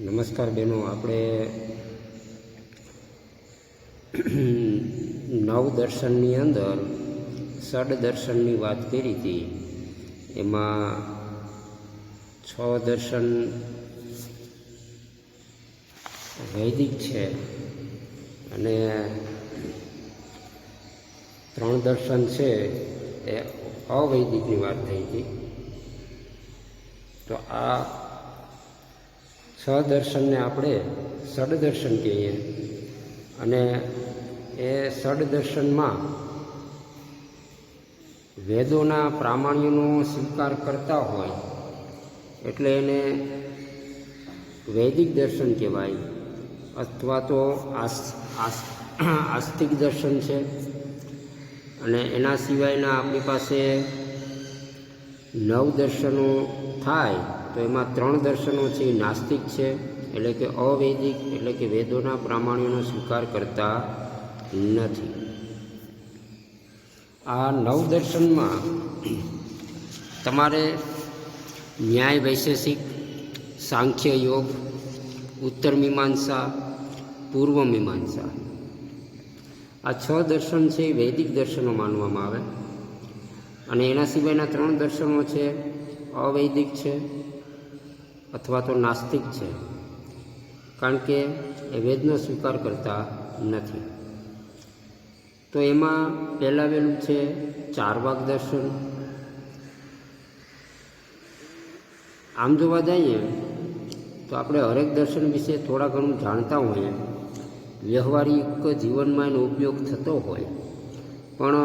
નમસ્કાર બહેનો, આપણે નવ દર્શનની અંદર ષડ દર્શનની વાત કરી હતી. એમાં 6 દર્શન વૈદિક છે અને 3 દર્શન છે એ અવૈદિકની વાત થઈ હતી. તો આ 6 દર્શનને આપણે ષડ દર્શન કહીએ અને એ ષડ દર્શનમાં વેદોના પ્રામાણ્યનો સ્વીકાર કરતા હોય એટલે એને વૈદિક દર્શન કહેવાય, અથવા તો આસ્તિક દર્શન છે. અને એના સિવાયના આપણી પાસે 9 દર્શનો થાય તો એમાં 3 દર્શનો છે એ નાસ્તિક છે, એટલે કે અવૈદિક, એટલે કે વેદોના પ્રામાણ્યનો સ્વીકાર કરતા નથી. આ 9 દર્શનમાં તમારે ન્યાય વૈશેષિક, સાંખ્ય યોગ, ઉત્તર મીમાંસા, પૂર્વ મીમાંસા, આ 6 દર્શન છે એ વૈદિક દર્શનો માનવામાં આવે. અને એના સિવાયના 3 દર્શનો છે અવૈદિક છે અથવા તો નાસ્તિક છે, કારણ કે એ વેદનો સ્વીકાર કરતા નથી. તો એમાં પહેલાં છે ચારવાક દર્શન. આમ જોવા જઈએ તો આપણે હરેક દર્શન વિશે થોડા ઘણું જાણતા હોઈએ, વ્યવહારિક જીવનમાં એનો ઉપયોગ થતો હોય, પણ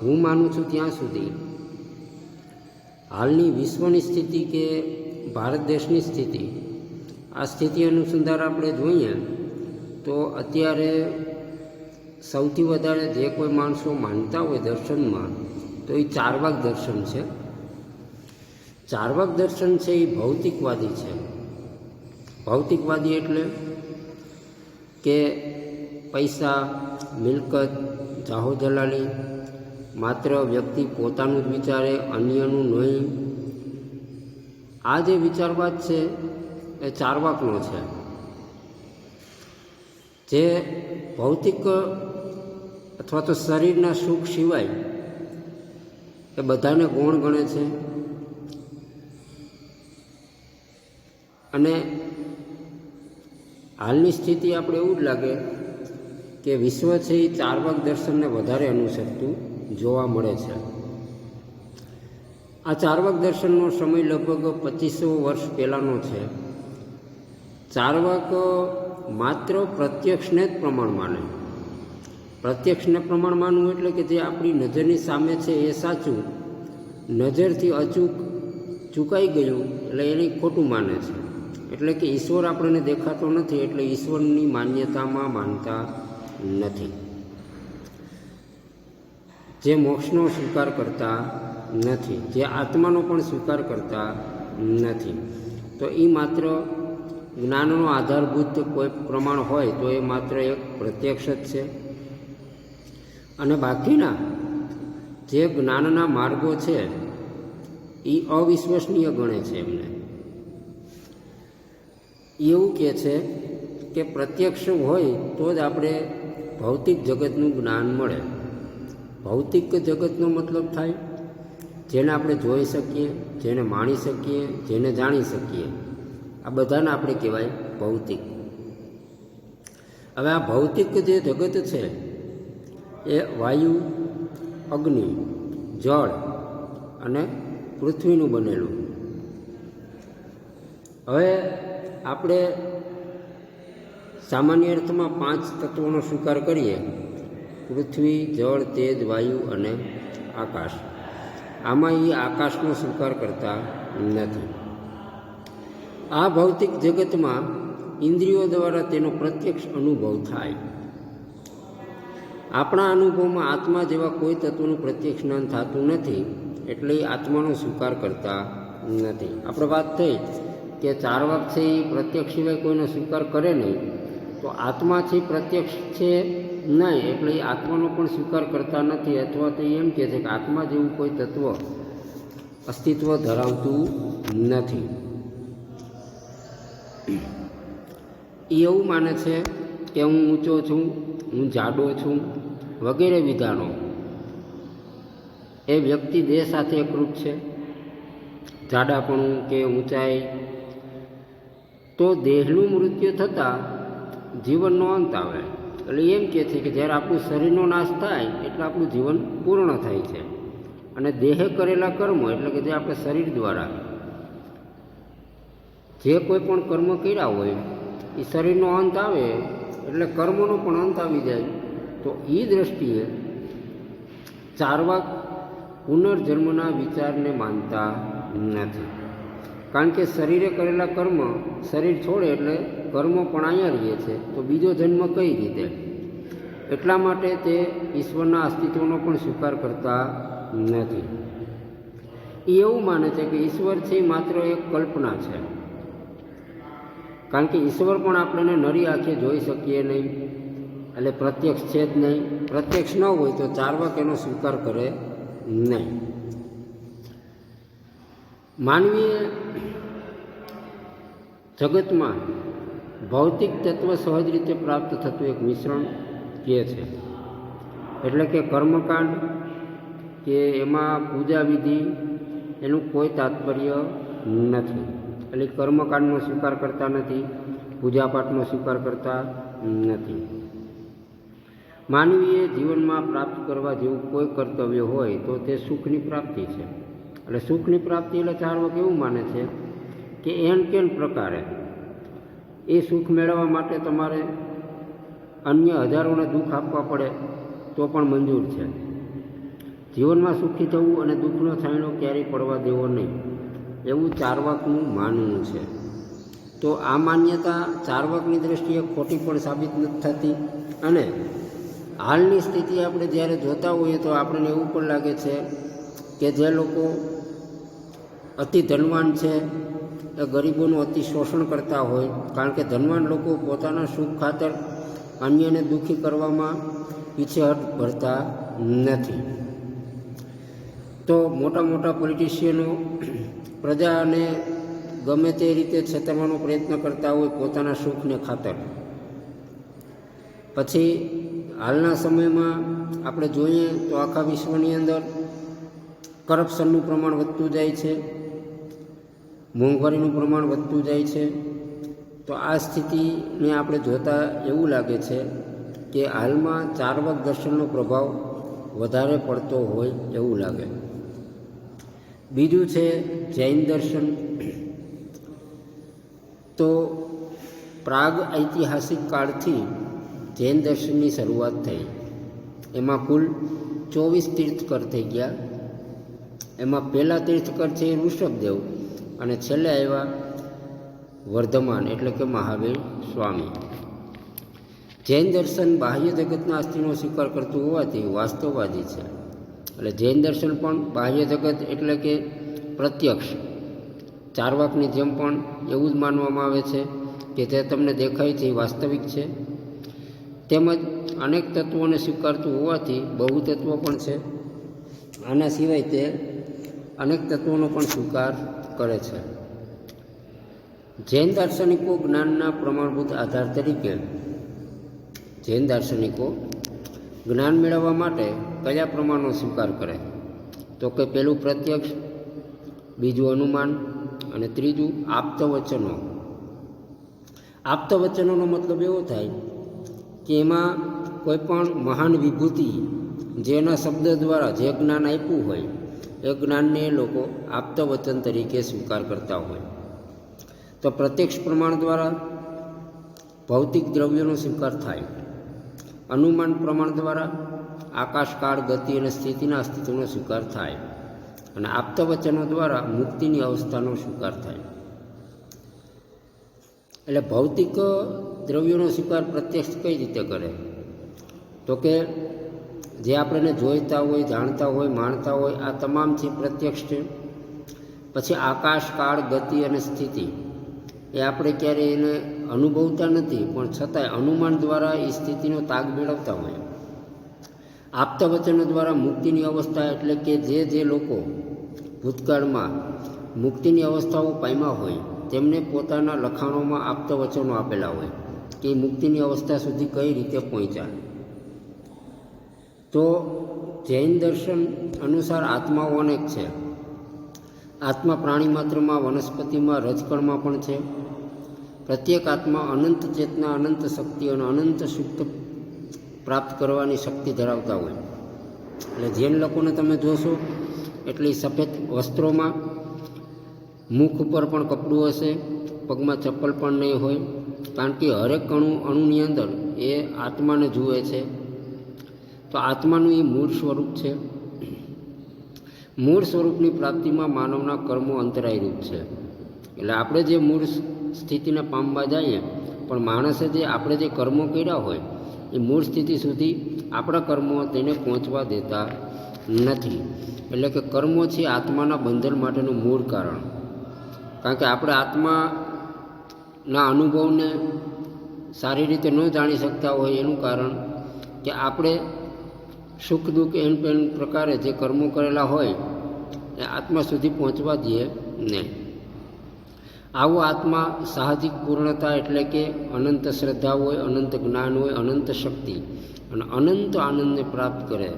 હું માનું છું ત્યાં સુધી હાલની વિશ્વની સ્થિતિ કે ભારત દેશની સ્થિતિ, આ સ્થિતિ અનુસંધાન આપણે જોઈએ તો અત્યારે સૌથી વધારે જે કોઈ માણસો માનતા હોય દર્શનમાં તો એ ચારવાક દર્શન છે. ચારવાક દર્શન છે એ ભૌતિકવાદી છે. ભૌતિકવાદી એટલે કે પૈસા, મિલકત, જાહો જલાલી, માત્ર વ્યક્તિ પોતાનું જ વિચારે, અન્યનું નહીં. આ જે વિચારવાદ છે એ ચારવાકનો છે, જે ભૌતિક અથવા તો શરીરના સુખ સિવાય એ બધાને ગૌણ ગણે છે. અને હાલની સ્થિતિ આપણે એવું જ લાગે કે વિશ્વ છે એ ચારવાક દર્શનને વધારે અનુસરતું જોવા મળે છે. આ ચારવાક દર્શનનો સમય લગભગ 2500 વર્ષ પહેલાંનો છે. ચારવાક માત્ર પ્રત્યક્ષને જ પ્રમાણ માને. પ્રત્યક્ષને પ્રમાણ માનવું એટલે કે જે આપણી નજરની સામે છે એ સાચું, નજરથી અચૂક ચૂકાઈ ગયું એટલે એને ખોટું માને છે. એટલે કે ઈશ્વર આપણને દેખાતો નથી એટલે ઈશ્વરની માન્યતામાં માનતા નથી. જે મોક્ષનો સ્વીકાર કરતા નથી, જે આત્માનો પણ સ્વીકાર કરતા નથી. તો એ માત્ર જ્ઞાનનો આધારભૂત કોઈ પ્રમાણ હોય તો એ માત્ર એક પ્રત્યક્ષ જ છે. અને બાકીના જે જ્ઞાનના માર્ગો છે એ અવિશ્વસનીય ગણે છે. એમને એવું કહે છે કે પ્રત્યક્ષ હોય તો જ આપણે ભૌતિક જગતનું જ્ઞાન મળે. ભૌતિક જગતનો મતલબ થાય જેને આપણે જોઈ શકીએ, જેને માણી શકીએ, જેને જાણી શકીએ, આ બધાને આપણે કહેવાય ભૌતિક. હવે આ ભૌતિક જે જગત છે એ વાયુ, અગ્નિ, જળ અને પૃથ્વીનું બનેલું. હવે આપણે સામાન્ય અર્થમાં 5 તત્વોનો સ્વીકાર કરીએ: પૃથ્વી, જળ, તેજ, વાયુ અને આકાશ. આમાં એ આકાશનો સ્વીકાર કરતા નથી. આ ભૌતિક જગતમાં ઇન્દ્રિયો દ્વારા તેનો પ્રત્યક્ષ અનુભવ થાય. આપણા અનુભવમાં આત્મા જેવા કોઈ તત્વનું પ્રત્યક્ષ જ્ઞાન થતું નથી, એટલે એ આત્માનો સ્વીકાર કરતા નથી. આપણે વાત થઈ કે ચારવાક છે એ પ્રત્યક્ષ સિવાય કોઈનો સ્વીકાર કરે નહીં, તો આત્મા છે પ્રત્યક્ષ છે નહીં એટલે એ આત્માનો પણ સ્વીકાર કરતા નથી. અથવા તો એમ કહે છે કે આત્મા જેવું કોઈ તત્વ અસ્તિત્વ ધરાવતું નથી. એ એવું માને છે કે હું ઊંચો છું, હું જાડો છું વગેરે વિધાનો એ વ્યક્તિ દેહ સાથે એકરૂપ છે. જાડાપણું કે ઊંચાઈ, તો દેહનું મૃત્યુ થતાં જીવનનો અંત આવે. એટલે એમ કહે છે કે જ્યારે આપણું શરીરનો નાશ થાય એટલે આપણું જીવન પૂર્ણ થાય છે, અને દેહે કરેલા કર્મો એટલે કે જે આપણે શરીર દ્વારા જે કોઈ પણ કર્મ કર્યા હોય એ શરીરનો અંત આવે એટલે કર્મોનો પણ અંત આવી જાય. તો એ દ્રષ્ટિએ ચાર્વાક પુનર્જન્મના વિચારને માનતા નથી, કારણ કે શરીરે કરેલા કર્મ શરીર છોડે એટલે કર્મો પણ અહીંયા રહીએ છે, તો બીજો જન્મ કઈ રીતે? એટલા માટે તે ઈશ્વરના અસ્તિત્વનો પણ સ્વીકાર કરતા નથી. એ એવું માને છે કે ઈશ્વર છે માત્ર એક કલ્પના છે, કારણ કે ઈશ્વર પણ આપણને નરી આંખે જોઈ શકીએ નહીં, એટલે પ્રત્યક્ષ છે જ નહીં. પ્રત્યક્ષ ન હોય તો ચાર્વાક એનો સ્વીકાર કરે નહીં. માનવીય જગતમાં ભૌતિક તત્વ સહજ રીતે પ્રાપ્ત થતું એક મિશ્રણ કહે છે, એટલે કે કર્મકાંડ કે એમાં પૂજા વિધિ એનું કોઈ તાત્પર્ય નથી. એટલે કર્મકાંડનો સ્વીકાર કરતા નથી, પૂજાપાઠનો સ્વીકાર કરતા નથી. માનવીય જીવનમાં પ્રાપ્ત કરવા જેવું કોઈ કર્તવ્ય હોય તો તે સુખની પ્રાપ્તિ છે. એટલે સુખની પ્રાપ્તિ એટલે ચાર્વાક એવું માને છે કે એન કેન પ્રકારે એ સુખ મેળવવા માટે તમારે અન્ય હજારોને દુઃખ આપવા પડે તો પણ મંજૂર છે. જીવનમાં સુખી થવું અને દુઃખનો છાંયડો ક્યારેય પડવા દેવો નહીં, એવું ચાર્વાકનું માનવું છે. તો આ માન્યતા ચાર્વાકની દૃષ્ટિએ ખોટી પણ સાબિત નથી થતી, અને હાલની સ્થિતિ આપણે જ્યારે જોતા હોઈએ તો આપણને એવું પણ લાગે છે કે જે લોકો અતિ ધનવાન છે એ ગરીબોનું અતિ શોષણ કરતા હોય, કારણ કે ધનવાન લોકો પોતાના સુખ ખાતર અન્યને દુઃખી કરવામાં પીછેહટ ભરતા નથી. તો મોટા મોટા પોલિટિશિયનો પ્રજાને ગમે તે રીતે છેતરવાનો પ્રયત્ન કરતા હોય પોતાના સુખને ખાતર. પછી હાલના સમયમાં આપણે જોઈએ તો આખા વિશ્વની અંદર કરપ્શનનું પ્રમાણ વધતું જાય છે, મોંઘવારીનું પ્રમાણ વધતું જાય છે. તો આ સ્થિતિને આપણે જોતાં એવું લાગે છે કે હાલમાં ચાર્વાક દર્શનનો પ્રભાવ વધારે પડતો હોય એવું લાગે. બીજું છે જૈન દર્શન. તો પ્રાગ ઐતિહાસિક કાળથી જૈન દર્શનની શરૂઆત થઈ. એમાં કુલ 24 તીર્થકર થઈ ગયા. એમાં પહેલા તીર્થકર છે ઋષભદેવ, અને છેલ્લે આવ્યા વર્ધમાન એટલે કે મહાવીર સ્વામી. જૈન દર્શન બાહ્ય જગતના અસ્તિત્વનો સ્વીકાર કરતું હોવાથી વાસ્તવવાદી છે. એટલે જૈન દર્શન પણ બાહ્ય જગત એટલે કે પ્રત્યક્ષ ચાર્વાકની જેમ પણ એવું જ માનવામાં આવે છે કે જે તમને દેખાય છે એ વાસ્તવિક છે. તેમજ અનેક તત્વોને સ્વીકારતું હોવાથી બહુતત્વ પણ છે. આના સિવાય તે અનેક તત્વોનો પણ સ્વીકાર કરે છે. જૈન દાર્શનિકો જ્ઞાનના પ્રમાણભૂત આધાર તરીકે જૈન દાર્શનિકો જ્ઞાન મેળવવા માટે કયા પ્રમાણનો સ્વીકાર કરે? તો કે પહેલું પ્રત્યક્ષ, બીજું અનુમાન, અને ત્રીજું આપ્તવચનો. આપ્તવચનોનો મતલબ એવો થાય કે એમાં કોઈ પણ મહાન વિભૂતિ જેના શબ્દ દ્વારા જે જ્ઞાન આપ્યું હોય એ જ્ઞાનને એ લોકો આપ્તવચન તરીકે સ્વીકાર કરતા હોય. તો પ્રત્યક્ષ પ્રમાણ દ્વારા ભૌતિક દ્રવ્યોનો સ્વીકાર થાય, અનુમાન પ્રમાણ દ્વારા આકાશકાળ ગતિ અને સ્થિતિના અસ્તિત્વનો સ્વીકાર થાય, અને આપ્તવચનો દ્વારા મુક્તિની અવસ્થાનો સ્વીકાર થાય. એટલે ભૌતિક દ્રવ્યોનો સ્વીકાર પ્રત્યક્ષ કઈ રીતે કરે? તો કે જે આપણને જોઈતા હોય, જાણતા હોય, માણતા હોય, આ તમામ છે પ્રત્યક્ષ છે. પછી આકાશ, કાળ, ગતિ અને સ્થિતિ એ આપણે ક્યારેય એને અનુભવતા નથી, પણ છતાંય અનુમાન દ્વારા એ સ્થિતિનો તાગ મેળવતા હોય. આપ્તવચનો દ્વારા મુક્તિની અવસ્થા એટલે કે જે લોકો ભૂતકાળમાં મુક્તિની અવસ્થાઓ પામ્યા હોય તેમને પોતાના લખાણોમાં આપ્તવચનો આપેલા હોય. કે મુક્તિની અવસ્થા સુધી કઈ રીતે પહોંચ્યા. તો જૈન દર્શન અનુસાર આત્માઓ અનેક છે. આત્મા પ્રાણી માત્રમાં, વનસ્પતિમાં, રજકણમાં પણ છે. પ્રત્યેક આત્મા અનંત ચેતના, અનંત શક્તિ અને અનંત સુખ પ્રાપ્ત કરવાની શક્તિ ધરાવતા હોય. એટલે જૈન લોકોને તમે જોશો એટલી સફેદ વસ્ત્રોમાં, મુખ ઉપર પણ કપડું હશે, પગમાં ચપ્પલ પણ નહીં હોય, કારણ કે હરેક અણુની અંદર એ આત્માને જુએ છે. તો આત્માનું એ મૂળ સ્વરૂપ છે. મૂળ સ્વરૂપની પ્રાપ્તિમાં માનવના કર્મો અંતરાયરૂપ છે. એટલે આપણે જે મૂળ સ્થિતિને પામવા જઈએ, પણ માણસે જે આપણે જે કર્મો કર્યા હોય એ મૂળ સ્થિતિ સુધી આપણા કર્મો તેને પહોંચવા દેતા નથી. એટલે કે કર્મો છે આત્માના બંધન માટેનું મૂળ કારણ. કારણ કે આપણે આત્માના અનુભવને સારી રીતે ન જાણી શકતા હોય એનું કારણ કે આપણે સુખ દુઃખ એન પ્રકારે જે કર્મો કરેલા હોય એ આત્મા સુધી પહોંચવા દઈએ નહીં. આવો આત્મા સાહજિક પૂર્ણતા એટલે કે અનંત શ્રદ્ધા હોય, અનંત જ્ઞાન હોય, અનંત શક્તિ અને અનંત આનંદને પ્રાપ્ત કરે.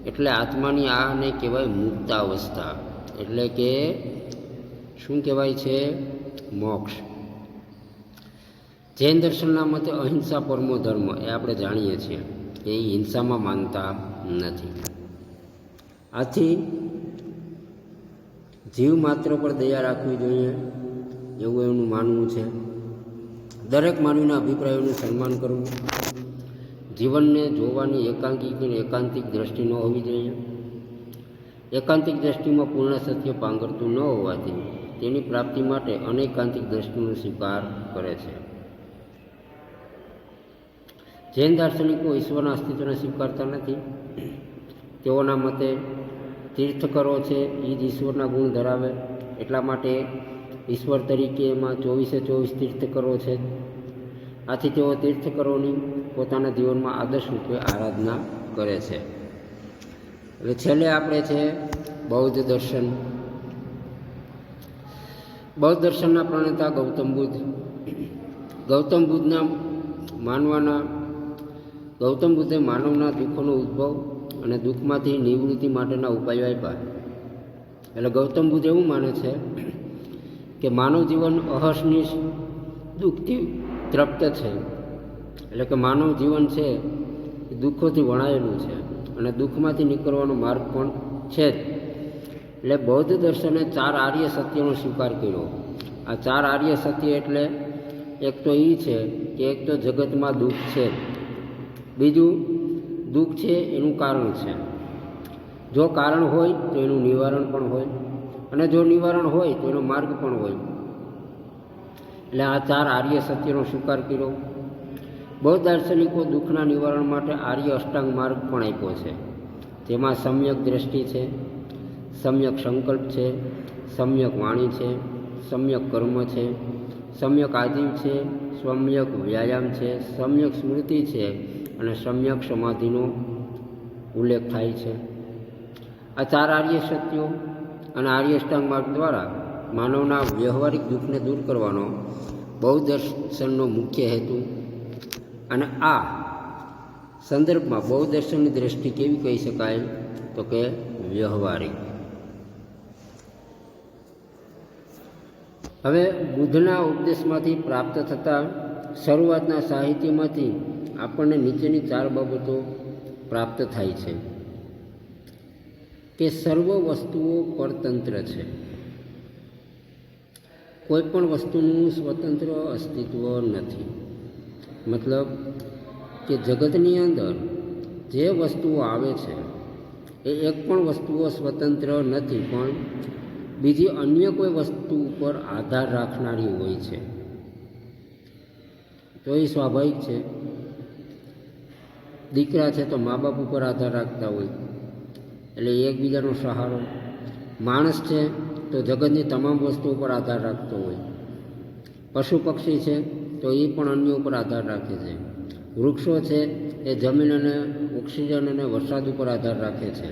એટલે આત્માની આને કહેવાય મુક્તાવસ્થા. એટલે કે શું કહેવાય છે? મોક્ષ. જૈન દર્શનના મતે અહિંસા પરમો ધર્મ એ આપણે જાણીએ છીએ કે એ હિંસામાં માનતા નથી. આથી જીવ માત્ર પર દયા રાખવી જોઈએ એવું એમનું માનવું છે. દરેક માનવીના અભિપ્રાયોનું સન્માન કરવું. જીવનને જોવાની એકાંકિક અને એકાંતિક દ્રષ્ટિ ન હોવી જોઈએ. એકાંતિક દ્રષ્ટિમાં પૂર્ણ સત્ય પાંગરતું ન હોવાથી તેની પ્રાપ્તિ માટે અનેકાંતિક દ્રષ્ટિનો સ્વીકાર કરે છે. જૈન દાર્શનિકો ઈશ્વરના અસ્તિત્વને સ્વીકારતા નથી. તેઓના મતે તીર્થકરો છે એ જ ઈશ્વરના ગુણ ધરાવે, એટલા માટે ઈશ્વર તરીકે એમાં 24/24 તીર્થકરો છે. આથી તેઓ તીર્થકરોની પોતાના જીવનમાં આદર્શ રૂપે આરાધના કરે છે. એટલે છેલ્લે આપણે છે બૌદ્ધ દર્શન. બૌદ્ધ દર્શનના પ્રણેતા ગૌતમ બુદ્ધ. ગૌતમ બુદ્ધે માનવના દુઃખોનો ઉદ્ભવ અને દુઃખમાંથી નિવૃત્તિ માટેના ઉપાયો આપ્યા. એટલે ગૌતમ બુદ્ધ એવું માને છે કે માનવ જીવન અહર્નિશ દુઃખથી તૃપ્ત છે. એટલે કે માનવ જીવન છે એ દુઃખોથી વણાયેલું છે અને દુઃખમાંથી નીકળવાનો માર્ગ પણ છે જ. એટલે બૌદ્ધ દર્શને 4 આર્ય સત્યનો સ્વીકાર કર્યો. આ 4 આર્ય સત્ય એટલે એક તો એ છે કે એક તો જગતમાં દુઃખ છે, બીજું દુઃખ છે એનું કારણ છે. જો કારણ હોય તો એનું નિવારણ પણ હોય, અને જો નિવારણ હોય તો એનો માર્ગ પણ હોય. એટલે આ 4 આર્ય સત્યનો સ્વીકાર કર્યો. બૌદ્ધ દાર્શનિકો દુઃખના નિવારણ માટે આર્ય અષ્ટાંગ માર્ગ પણ આપ્યો છે. જેમાં સમ્યક દ્રષ્ટિ છે, સમ્યક સંકલ્પ છે, સમ્યક વાણી છે, સમ્યક કર્મ છે, સમ્યક આજીવ છે, સમ્યક વ્યાયામ છે, સમ્યક સ્મૃતિ છે અને સમ્યક સમાધિનો ઉલ્લેખ થાય છે. આ 4 આર્ય સત્યો અને આર્ય અષ્ટાંગ માર્ગ દ્વારા માનવના વ્યવહારિક દુઃખને દૂર કરવાનો બૌદ્ધ દર્શનનો મુખ્ય હેતુ. અને આ સંદર્ભમાં બૌદ્ધ દર્શનની દ્રષ્ટિ કેવી કહી શકાય? તો કે વ્યવહારિક. હવે બુદ્ધના ઉપદેશમાંથી પ્રાપ્ત થતા શરૂઆતના સાહિત્યમાંથી આપણને નીચેની 4 બાબતો પ્રાપ્ત થાય છે કે સર્વ વસ્તુઓ પરતંત્ર છે. કોઈ પણ વસ્તુનું સ્વતંત્ર અસ્તિત્વ નથી. મતલબ કે જગતની અંદર જે વસ્તુઓ આવે છે એ એક પણ વસ્તુઓ સ્વતંત્ર નથી, પણ બીજી અન્ય કોઈ વસ્તુ ઉપર આધાર રાખનારી હોય છે. તો એ સ્વાભાવિક છે. દીકરા છે તો મા બાપ ઉપર આધાર રાખતા હોય, એટલે એકબીજાનો સહારો. માણસ છે તો જગતની તમામ વસ્તુ ઉપર આધાર રાખતો હોય. પશુ પક્ષી છે તો એ પણ અન્ય ઉપર આધાર રાખે છે. વૃક્ષો છે એ જમીન અને ઓક્સિજન અને વરસાદ ઉપર આધાર રાખે છે.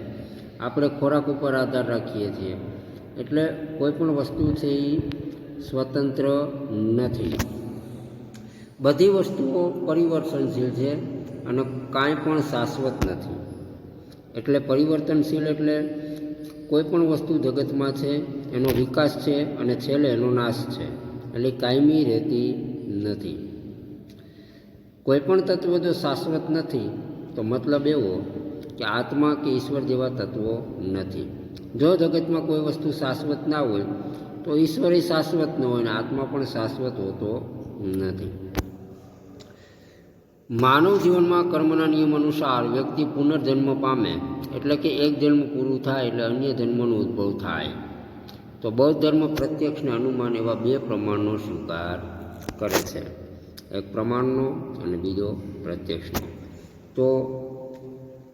આપણે ખોરાક ઉપર આધાર રાખીએ છીએ. એટલે કોઈ પણ વસ્તુ છે એ સ્વતંત્ર નથી. બધી વસ્તુઓ પરિવર્તનશીલ છે અને કાંઈ પણ શાશ્વત નથી. એટલે પરિવર્તનશીલ એટલે કોઈ પણ વસ્તુ જગતમાં છે એનો વિકાસ છે અને છેલ્લે એનો નાશ છે, એટલે કાયમી રહેતી નથી. કોઈ પણ તત્વ જો શાશ્વત નથી તો મતલબ એવો કે આત્મા કે ઈશ્વર જેવા તત્વો નથી. જો જગતમાં કોઈ વસ્તુ શાશ્વત ના હોય તો ઈશ્વર શાશ્વત ન હોય ને આત્મા પણ શાશ્વત હોતો નથી. માનવ જીવનમાં કર્મના નિયમ અનુસાર વ્યક્તિ પુનર્જન્મ પામે, એટલે કે એક જન્મ પૂરું થાય એટલે અન્ય જન્મનો ઉદ્ભવ થાય. તો બૌદ્ધ ધર્મ પ્રત્યક્ષ અને અનુમાન એવા બે પ્રમાણનો સ્વીકાર કરે છે, એક પ્રમાણનો અને બીજો પ્રત્યક્ષનો. તો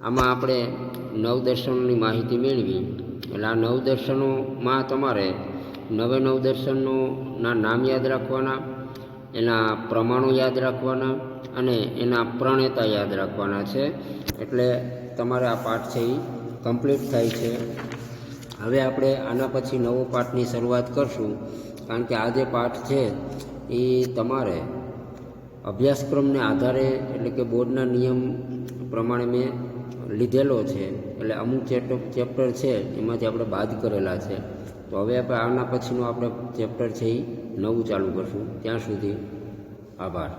આમાં આપણે નવ દર્શનોની માહિતી મેળવી. એટલે આ નવ દર્શનોમાં તમારે નવે નવ દર્શનોના નામ યાદ રાખવાના, એના પ્રમાણો યાદ રાખવાના અને એના પ્રણેતા યાદ રાખવાના છે. એટલે તમારે આ પાઠ છે એ કમ્પ્લીટ થાય છે. હવે આપણે આના પછી નવો પાઠની શરૂઆત કરશું, કારણ કે આ જે પાઠ છે એ તમારે અભ્યાસક્રમને આધારે, એટલે કે બોર્ડના નિયમ પ્રમાણે મેં લીધેલો છે. એટલે અમુક ચેપ્ટર છે એમાંથી આપણે બાદ કરેલા છે. તો હવે આપણે આના પછીનું આપણે ચેપ્ટર છે એ નવું ચાલુ કરશું. ત્યાં સુધી આભાર.